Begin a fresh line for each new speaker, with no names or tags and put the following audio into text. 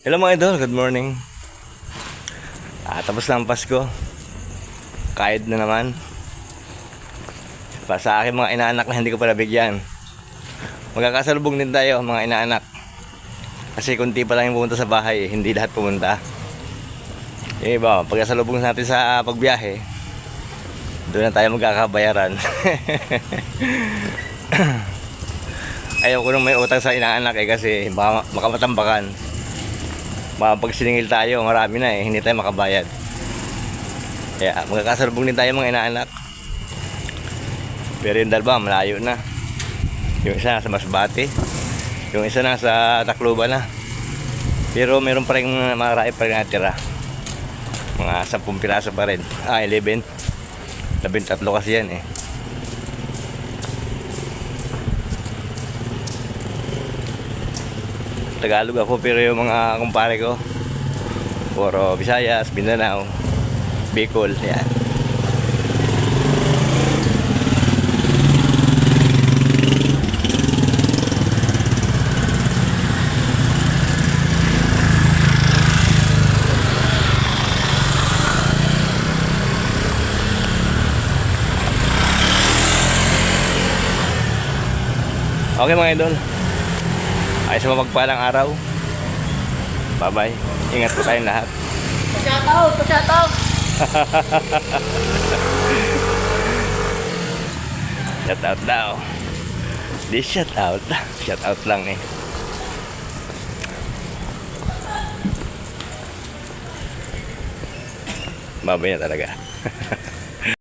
Hello mga idol, good morning. Tapos na ang Pasko. Kahit na naman. Para sa akin mga inaanak na hindi ko pala bigyan. Magkakasalubong din tayo mga inaanak. Kasi kunti pa lang yung pumunta sa bahay, hindi lahat pumunta. Yung iba, pagkasalubong natin sa pagbiyahe, doon na tayo magkakabayaran. Ayaw ko nung may utang sa inaanak kasi baka matambakan. Pag siningil tayo, marami na hindi tayo makabayad. Kaya magkakasalubong din tayo mga inaanak. Pero yung dalawa malayo na. Yung isa nasa Masbate, yung isa nasa Tacloban na. Pero meron pa rin marami pa rin natira. Mga 10 piraso pa rin. 11 kasi yan Tagalog ako pero yung mga kumpare ko puro Visayas, Mindanao, Bicol, yan. Okay mga idol, ay sa mapagpalang araw. Bye bye. Ingat po tayong lahat.
Pagkataw!
Shout out daw. Di shout out. Shout out lang Babay na talaga.